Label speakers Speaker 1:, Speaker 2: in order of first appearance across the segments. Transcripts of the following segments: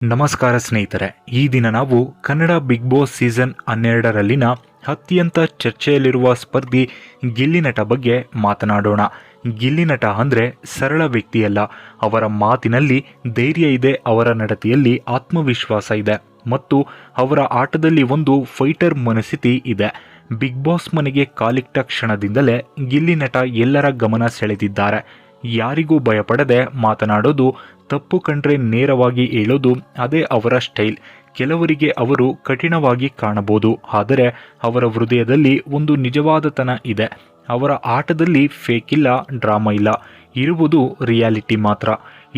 Speaker 1: ನಮಸ್ಕಾರ ಸ್ನೇಹಿತರೆ, ಈ ದಿನ ನಾವು ಕನ್ನಡ ಬಿಗ್ ಬಾಸ್ ಸೀಸನ್ 12ರಲ್ಲಿನ ಅತ್ಯಂತ ಚರ್ಚೆಯಲ್ಲಿರುವ ಸ್ಪರ್ಧಿ ಗಿಲ್ಲಿ ನಟ ಬಗ್ಗೆ ಮಾತನಾಡೋಣ. ಗಿಲ್ಲಿ ನಟ ಅಂದರೆ ಸರಳ ವ್ಯಕ್ತಿಯಲ್ಲ. ಅವರ ಮಾತಿನಲ್ಲಿ ಧೈರ್ಯ ಇದೆ, ಅವರ ನಡತೆಯಲ್ಲಿ ಆತ್ಮವಿಶ್ವಾಸ ಇದೆ ಮತ್ತು ಅವರ ಆಟದಲ್ಲಿ ಒಂದು ಫೈಟರ್ ಮನಸ್ಥಿತಿ ಇದೆ. ಬಿಗ್ ಬಾಸ್ ಮನೆಗೆ ಕಾಲಿಟ್ಟ ಕ್ಷಣದಿಂದಲೇ ಗಿಲ್ಲಿ ನಟ ಎಲ್ಲರ ಗಮನ ಸೆಳೆದಿದ್ದಾರೆ. ಯಾರಿಗೂ ಭಯಪಡದೆ ಮಾತನಾಡೋದು, ತಪ್ಪು ಕಂಡ್ರೆ ನೇರವಾಗಿ ಹೇಳೋದು ಅದೇ ಅವರ ಸ್ಟೈಲ್. ಕೆಲವರಿಗೆ ಅವರು ಕಠಿಣವಾಗಿ ಕಾಣಬಹುದು, ಆದರೆ ಅವರ ಹೃದಯದಲ್ಲಿ ಒಂದು ನಿಜವಾದತನ ಇದೆ. ಅವರ ಆಟದಲ್ಲಿ ಫೇಕ್ ಇಲ್ಲ, ಡ್ರಾಮಾ ಇಲ್ಲ, ಇರುವುದು ರಿಯಾಲಿಟಿ ಮಾತ್ರ.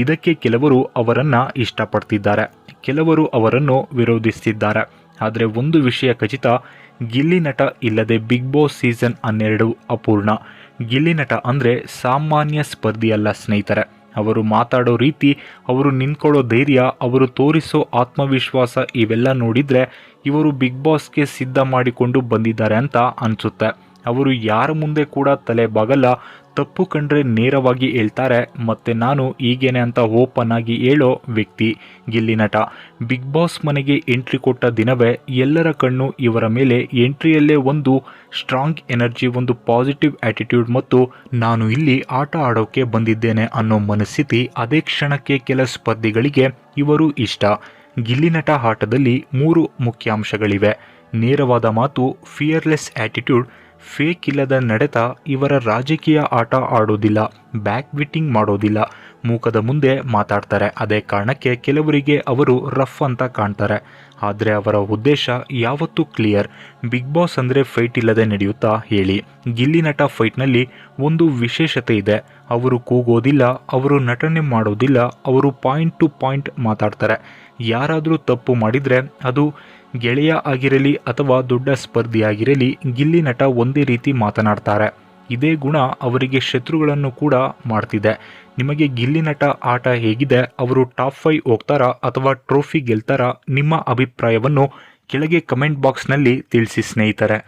Speaker 1: ಇದಕ್ಕೆ ಕೆಲವರು ಅವರನ್ನು ಇಷ್ಟಪಡ್ತಿದ್ದಾರೆ, ಕೆಲವರು ಅವರನ್ನು ವಿರೋಧಿಸ್ತಿದ್ದಾರೆ. ಆದರೆ ಒಂದು ವಿಷಯ ಖಚಿತ, ಗಿಲ್ಲಿ ನಟ ಇಲ್ಲದೆ ಬಿಗ್ ಬಾಸ್ ಸೀಸನ್ 12 ಅಪೂರ್ಣ. ಗಿಲ್ಲಿ ನಟ ಅಂದರೆ ಸಾಮಾನ್ಯ ಸ್ಪರ್ಧಿಯಲ್ಲ ಸ್ನೇಹಿತರೆ. ಅವರು ಮಾತಾಡೋ ರೀತಿ, ಅವರು ನಿಂತ್ಕೊಳ್ಳೋ ಧೈರ್ಯ, ಅವರು ತೋರಿಸೋ ಆತ್ಮವಿಶ್ವಾಸ ಇವೆಲ್ಲ ನೋಡಿದರೆ ಇವರು ಬಿಗ್ ಬಾಸ್ಗೆ ಸಿದ್ಧ ಮಾಡಿಕೊಂಡು ಬಂದಿದ್ದಾರೆ ಅಂತ ಅನಿಸುತ್ತೆ. ಅವರು ಯಾರ ಮುಂದೆ ಕೂಡ ತಲೆ ಬಾಗಲ್ಲ, ತಪ್ಪು ಕಂಡ್ರೆ ನೇರವಾಗಿ ಹೇಳ್ತಾರೆ, ಮತ್ತು ನಾನು ಹೀಗೇನೆ ಅಂತ ಓಪನ್ ಆಗಿ ಹೇಳೋ ವ್ಯಕ್ತಿ ಗಿಲ್ಲಿ ನಟ. ಬಿಗ್ ಬಾಸ್ ಮನೆಗೆ ಎಂಟ್ರಿ ಕೊಟ್ಟ ದಿನವೇ ಎಲ್ಲರ ಕಣ್ಣು ಇವರ ಮೇಲೆ. ಎಂಟ್ರಿಯಲ್ಲೇ ಒಂದು ಸ್ಟ್ರಾಂಗ್ ಎನರ್ಜಿ, ಒಂದು ಪಾಸಿಟಿವ್ ಆ್ಯಟಿಟ್ಯೂಡ್ ಮತ್ತು ನಾನು ಇಲ್ಲಿ ಆಟ ಆಡೋಕ್ಕೆ ಬಂದಿದ್ದೇನೆ ಅನ್ನೋ ಮನಸ್ಥಿತಿ. ಅದೇ ಕ್ಷಣಕ್ಕೆ ಕೆಲ ಸ್ಪರ್ಧಿಗಳಿಗೆ ಇವರು ಇಷ್ಟ. ಗಿಲ್ಲಿ ನಟ ಆಟದಲ್ಲಿ 3 ಮುಖ್ಯಾಂಶಗಳಿವೆ: ನೇರವಾದ ಮಾತು, ಫಿಯರ್ಲೆಸ್ ಆ್ಯಟಿಟ್ಯೂಡ್, ಫೇಕ್ ಇಲ್ಲದ ನಡೆತ. ಇವರ ರಾಜಕೀಯ ಆಟ ಆಡೋದಿಲ್ಲ, ಬ್ಯಾಕ್ ಬಿಟ್ಟಿಂಗ್ ಮಾಡೋದಿಲ್ಲ, ಮೂಕದ ಮುಂದೆ ಮಾತಾಡ್ತಾರೆ. ಅದೇ ಕಾರಣಕ್ಕೆ ಕೆಲವರಿಗೆ ಅವರು ರಫ್ ಅಂತ ಕಾಣ್ತಾರೆ, ಆದರೆ ಅವರ ಉದ್ದೇಶ ಯಾವತ್ತೂ ಕ್ಲಿಯರ್. ಬಿಗ್ ಬಾಸ್ ಅಂದರೆ ಫೈಟ್ ಇಲ್ಲದೆ ನಡೆಯುತ್ತಾ ಹೇಳಿ? ಗಿಲ್ಲಿ ನಟ ಫೈಟ್ನಲ್ಲಿ ಒಂದು ವಿಶೇಷತೆ ಇದೆ. ಅವರು ಕೂಗೋದಿಲ್ಲ, ಅವರು ನಟನೆ ಮಾಡೋದಿಲ್ಲ, ಅವರು ಪಾಯಿಂಟ್ ಟು ಪಾಯಿಂಟ್ ಮಾತಾಡ್ತಾರೆ. ಯಾರಾದರೂ ತಪ್ಪು ಮಾಡಿದರೆ ಅದು ಗೆಳೆಯ ಆಗಿರಲಿ ಅಥವಾ ದೊಡ್ಡ ಸ್ಪರ್ಧಿಯಾಗಿರಲಿ, ಗಿಲ್ಲಿ ನಟ ಒಂದೇ ರೀತಿ ಮಾತನಾಡ್ತಾರೆ. ಇದೇ ಗುಣ ಅವರಿಗೆ ಶತ್ರುಗಳನ್ನು ಕೂಡ ಮಾಡ್ತಿದೆ. ನಿಮಗೆ ಗಿಲ್ಲಿ ನಟ ಆಟ ಹೇಗಿದೆ? ಅವರು ಟಾಪ್ 5 ಹೋಗ್ತಾರಾ ಅಥವಾ ಟ್ರೋಫಿ ಗೆಲ್ತಾರಾ? ನಿಮ್ಮ ಅಭಿಪ್ರಾಯವನ್ನು ಕೆಳಗೆ ಕಮೆಂಟ್ ಬಾಕ್ಸ್ನಲ್ಲಿ ತಿಳಿಸಿ ಸ್ನೇಹಿತರೆ.